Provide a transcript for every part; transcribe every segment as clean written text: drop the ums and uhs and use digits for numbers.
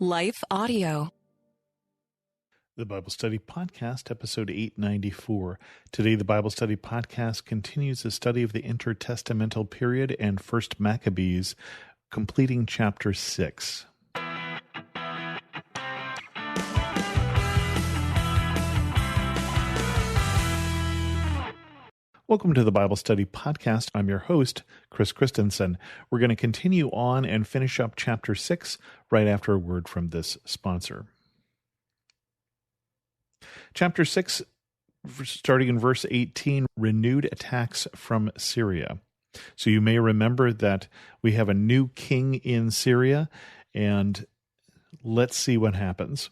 Life Audio. The Bible Study Podcast, episode 894. Today, the Bible Study Podcast continues the study of the intertestamental period and First Maccabees, completing chapter 6. Welcome to the Bible Study Podcast. I'm your host, Chris Christensen. We're going to continue on and finish up chapter 6 right after a word from this sponsor. Chapter 6, starting in verse 18, renewed attacks from Syria. So you may remember that we have a new king in Syria, and let's see what happens.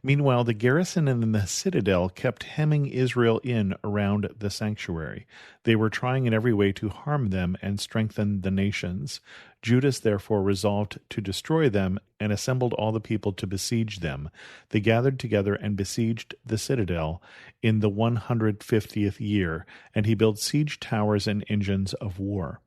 Meanwhile, the garrison in the citadel kept hemming Israel in around the sanctuary. They were trying in every way to harm them and strengthen the nations. Judas therefore resolved to destroy them and assembled all the people to besiege them. They gathered together and besieged the citadel in the 150th year, and he built siege towers and engines of war.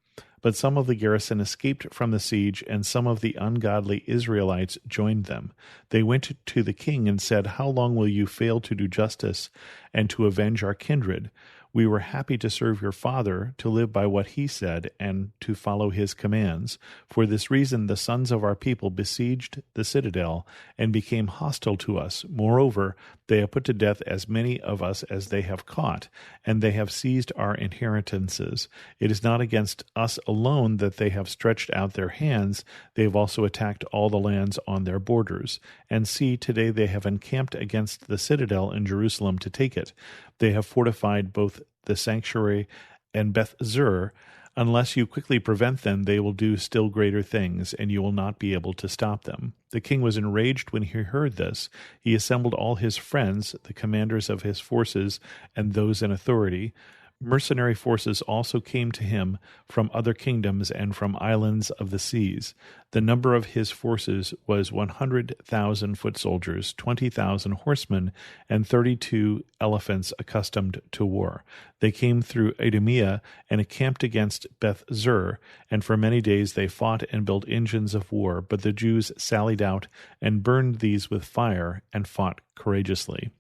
But some of the garrison escaped from the siege, and some of the ungodly Israelites joined them. They went to the king and said, "How long will you fail to do justice and to avenge our kindred? We were happy to serve your father, to live by what he said, and to follow his commands. For this reason the sons of our people besieged the citadel and became hostile to us. Moreover, they have put to death as many of us as they have caught, and they have seized our inheritances. It is not against us alone that they have stretched out their hands. They have also attacked all the lands on their borders. And see, today they have encamped against the citadel in Jerusalem to take it. They have fortified both the sanctuary and Beth-zur. Unless you quickly prevent them, they will do still greater things, and you will not be able to stop them." The king was enraged when he heard this. He assembled all his friends, the commanders of his forces, and those in authority. Mercenary forces also came to him from other kingdoms and from islands of the seas. The number of his forces was 100,000 foot soldiers, 20,000 horsemen, and 32 elephants accustomed to war. They came through Idumea and encamped against Beth-zur, and for many days they fought and built engines of war, but the Jews sallied out and burned these with fire and fought courageously.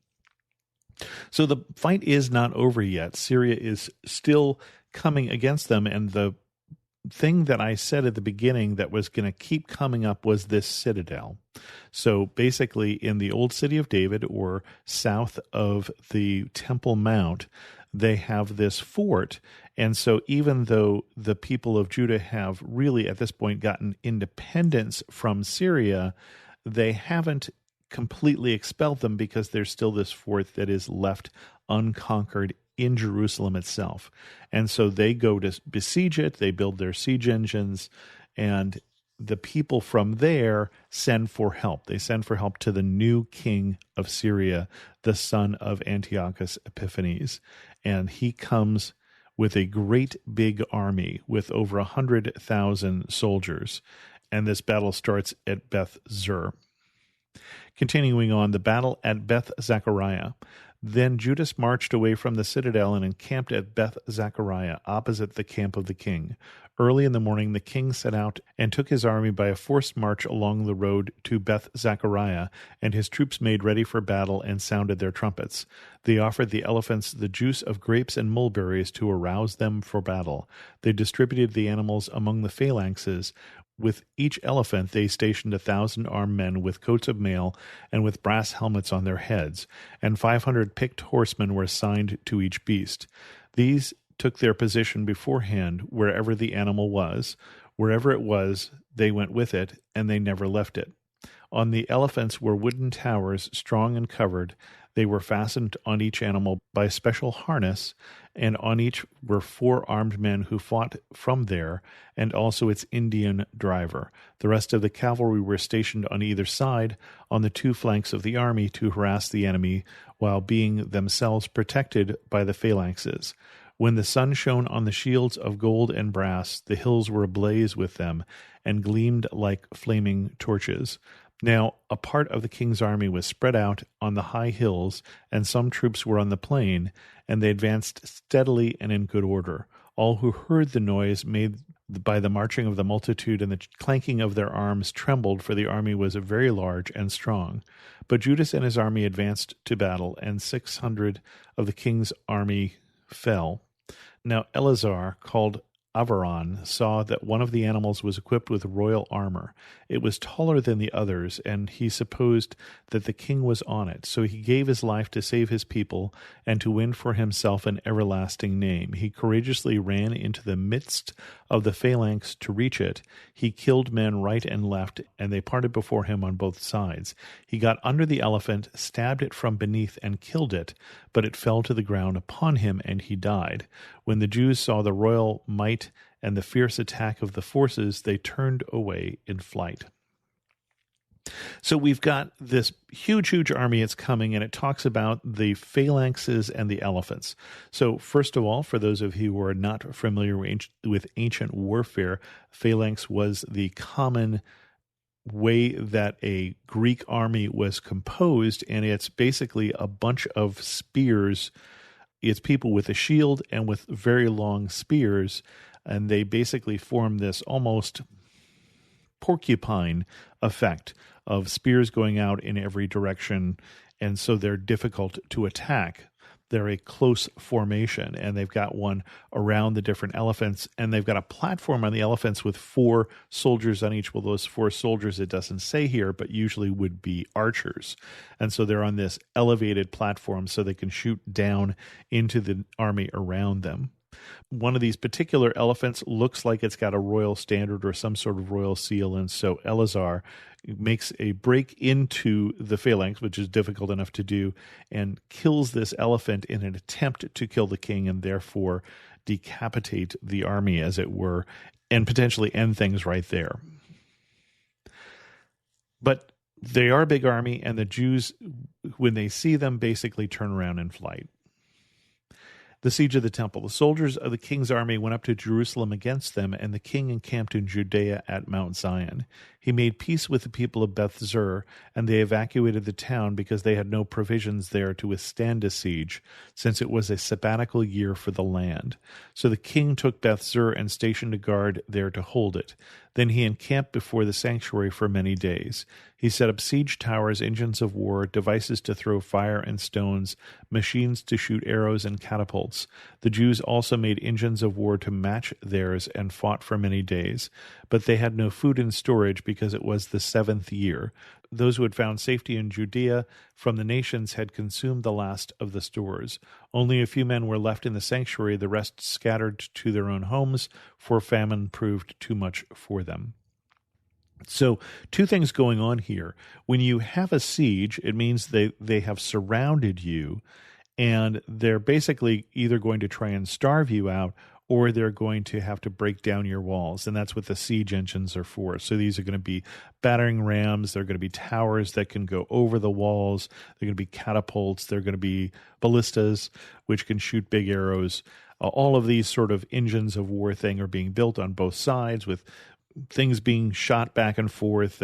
So the fight is not over yet. Syria is still coming against them, and the thing that I said at the beginning that was going to keep coming up was this citadel. So basically in the old city of David, or south of the Temple Mount, they have this fort. And so even though the people of Judah have really at this point gotten independence from Syria, they haven't completely expelled them because there's still this fort that is left unconquered in Jerusalem itself. And so they go to besiege it, they build their siege engines, and the people from there send for help. They send for help to the new king of Syria, the son of Antiochus Epiphanes. And he comes with a great big army with over 100,000 soldiers. And this battle starts at Beth-zur. Continuing on, the battle at Beth-Zachariah. Then Judas marched away from the citadel and encamped at Beth-Zachariah, opposite the camp of the king. Early in the morning the king set out and took his army by a forced march along the road to Beth-Zachariah, and his troops made ready for battle and sounded their trumpets. They offered the elephants the juice of grapes and mulberries to arouse them for battle. They distributed the animals among the phalanxes. With each elephant they stationed 1,000 armed men with coats of mail and with brass helmets on their heads, and 500 picked horsemen were assigned to each beast. These took their position beforehand wherever the animal was. Wherever it was, they went with it, and they never left it. On the elephants were wooden towers, strong and covered. They were fastened on each animal by special harness, and on each were 4 armed men who fought from there, and also its Indian driver. The rest of the cavalry were stationed on either side, on the 2 flanks of the army, to harass the enemy, while being themselves protected by the phalanxes. When the sun shone on the shields of gold and brass, the hills were ablaze with them, and gleamed like flaming torches. Now a part of the king's army was spread out on the high hills, and some troops were on the plain, and they advanced steadily and in good order. All who heard the noise made by the marching of the multitude, and the clanking of their arms trembled, for the army was very large and strong. But Judas and his army advanced to battle, and 600 of the king's army fell. Now Eleazar, called Avaron, saw that one of the animals was equipped with royal armor. It was taller than the others, and he supposed that the king was on it. So he gave his life to save his people and to win for himself an everlasting name. He courageously ran into the midst of the phalanx to reach it. He killed men right and left, and they parted before him on both sides. He got under the elephant, stabbed it from beneath, and killed it, but it fell to the ground upon him, and he died. When the Jews saw the royal might and the fierce attack of the forces, they turned away in flight. So we've got this huge army that's coming, and it talks about the phalanxes and the elephants. So first of all, for those of you who are not familiar with ancient warfare, phalanx was the common way that a Greek army was composed, and it's basically a bunch of spears. It's people with a shield and with very long spears, and they basically form this almost porcupine effect of spears going out in every direction, and so they're difficult to attack. They're a close formation, and they've got one around the different elephants, and they've got a platform on the elephants with 4 soldiers on each. Well, those 4 soldiers, it doesn't say here, but usually would be archers. And so they're on this elevated platform so they can shoot down into the army around them. One of these particular elephants looks like it's got a royal standard or some sort of royal seal, and so Eleazar makes a break into the phalanx, which is difficult enough to do, and kills this elephant in an attempt to kill the king and therefore decapitate the army, as it were, and potentially end things right there. But they are a big army, and the Jews, when they see them, basically turn around in flight. The siege of the temple. The soldiers of the king's army went up to Jerusalem against them, and the king encamped in Judea at Mount Zion. He made peace with the people of Beth-zur, and they evacuated the town because they had no provisions there to withstand a siege, since it was a sabbatical year for the land. So the king took Beth-zur and stationed a guard there to hold it. Then he encamped before the sanctuary for many days. He set up siege towers, engines of war, devices to throw fire and stones, machines to shoot arrows and catapults. The Jews also made engines of war to match theirs and fought for many days. But they had no food in storage because it was the 7th year. Those who had found safety in Judea from the nations had consumed the last of the stores. Only a few men were left in the sanctuary, the rest scattered to their own homes, for famine proved too much for them. So 2 things going on here. When you have a siege, it means they have surrounded you, and they're basically either going to try and starve you out, or they're going to have to break down your walls, and that's what the siege engines are for. So these are going to be battering rams, they're going to be towers that can go over the walls, they're going to be catapults, they're going to be ballistas, which can shoot big arrows. All of these sort of engines of war thing are being built on both sides, with things being shot back and forth.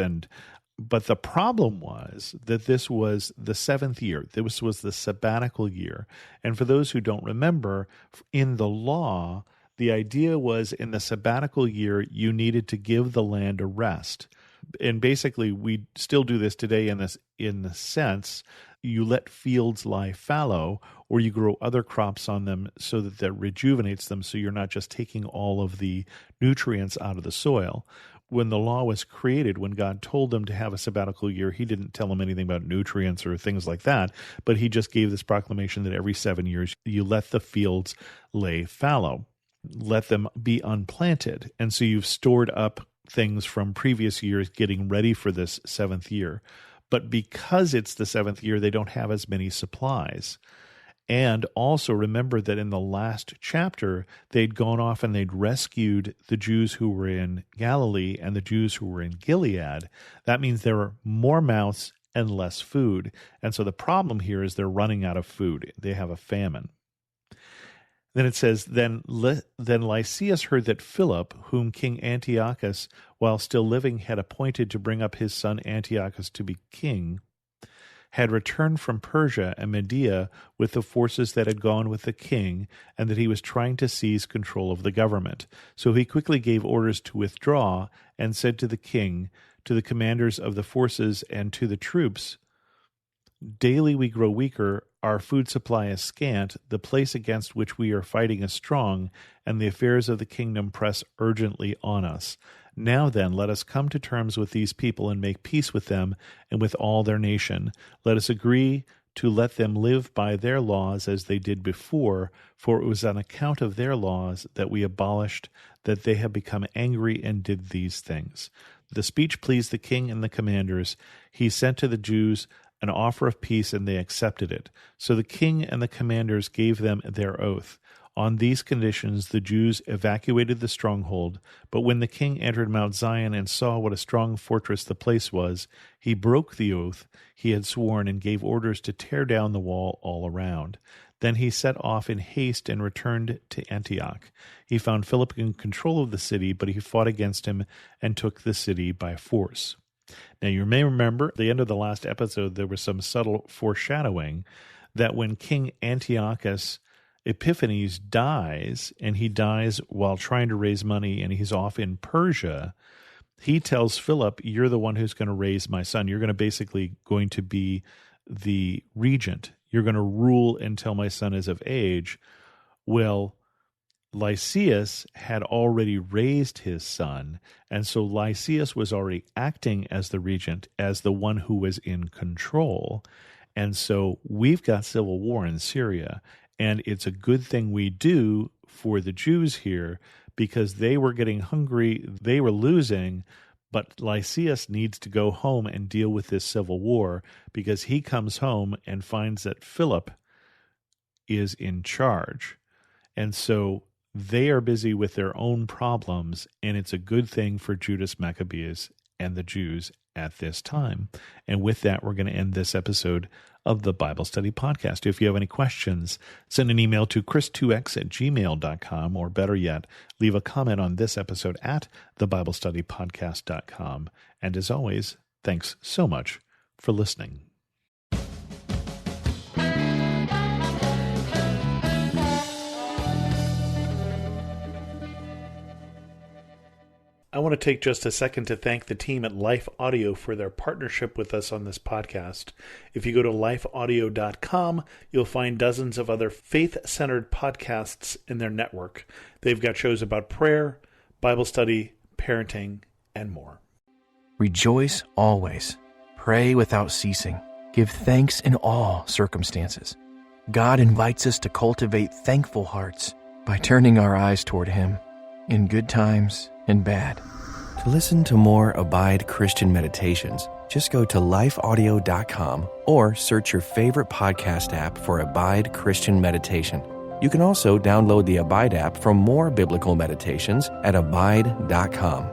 But the problem was that this was the 7th year. This was the sabbatical year. And for those who don't remember, in the law, the idea was in the sabbatical year, you needed to give the land a rest. And basically, we still do this today in the sense you let fields lie fallow, or you grow other crops on them so that rejuvenates them, so you're not just taking all of the nutrients out of the soil. When the law was created, when God told them to have a sabbatical year, he didn't tell them anything about nutrients or things like that, but he just gave this proclamation that every 7 years you let the fields lay fallow, let them be unplanted. And so you've stored up things from previous years getting ready for this 7th year. But because it's the 7th year, they don't have as many supplies. And also remember that in the last chapter, they'd gone off and they'd rescued the Jews who were in Galilee and the Jews who were in Gilead. That means there are more mouths and less food. And so the problem here is they're running out of food. They have a famine. Then it says, Then Lysias heard that Philip, whom King Antiochus, while still living, had appointed to bring up his son Antiochus to be king, had returned from Persia and Media with the forces that had gone with the king, and that he was trying to seize control of the government. So he quickly gave orders to withdraw and said to the king, to the commanders of the forces, and to the troops, "Daily we grow weaker, our food supply is scant, the place against which we are fighting is strong, and the affairs of the kingdom press urgently on us. Now then, let us come to terms with these people and make peace with them and with all their nation. Let us agree to let them live by their laws as they did before, for it was on account of their laws that we abolished, that they have become angry and did these things." The speech pleased the king and the commanders. He sent to the Jews an offer of peace, and they accepted it. So the king and the commanders gave them their oath. On these conditions, the Jews evacuated the stronghold, but when the king entered Mount Zion and saw what a strong fortress the place was, he broke the oath he had sworn and gave orders to tear down the wall all around. Then he set off in haste and returned to Antioch. He found Philip in control of the city, but he fought against him and took the city by force. Now, you may remember at the end of the last episode, there was some subtle foreshadowing that when King Antiochus Epiphanes dies, and he dies while trying to raise money, and he's off in Persia, he tells Philip, "You're the one who's going to raise my son. You're going to be the regent. You're going to rule until my son is of age." Well, Lysias had already raised his son, and so Lysias was already acting as the regent, as the one who was in control. And so we've got civil war in Syria, and it's a good thing we do for the Jews here, because they were getting hungry, they were losing, but Lysias needs to go home and deal with this civil war, because he comes home and finds that Philip is in charge. And so they are busy with their own problems, and it's a good thing for Judas Maccabees and the Jews at this time. And with that, we're going to end this episode of the Bible Study Podcast. If you have any questions, send an email to chris2x@gmail.com, or better yet, leave a comment on this episode at thebiblestudypodcast.com. And as always, thanks so much for listening. I want to take just a second to thank the team at Life Audio for their partnership with us on this podcast. If you go to lifeaudio.com, you'll find dozens of other faith-centered podcasts in their network. They've got shows about prayer, Bible study, parenting, and more. Rejoice always. Pray without ceasing. Give thanks in all circumstances. God invites us to cultivate thankful hearts by turning our eyes toward Him in good times and bad. To listen to more Abide Christian meditations, just go to lifeaudio.com or search your favorite podcast app for Abide Christian Meditation. You can also download the Abide app for more biblical meditations at abide.com.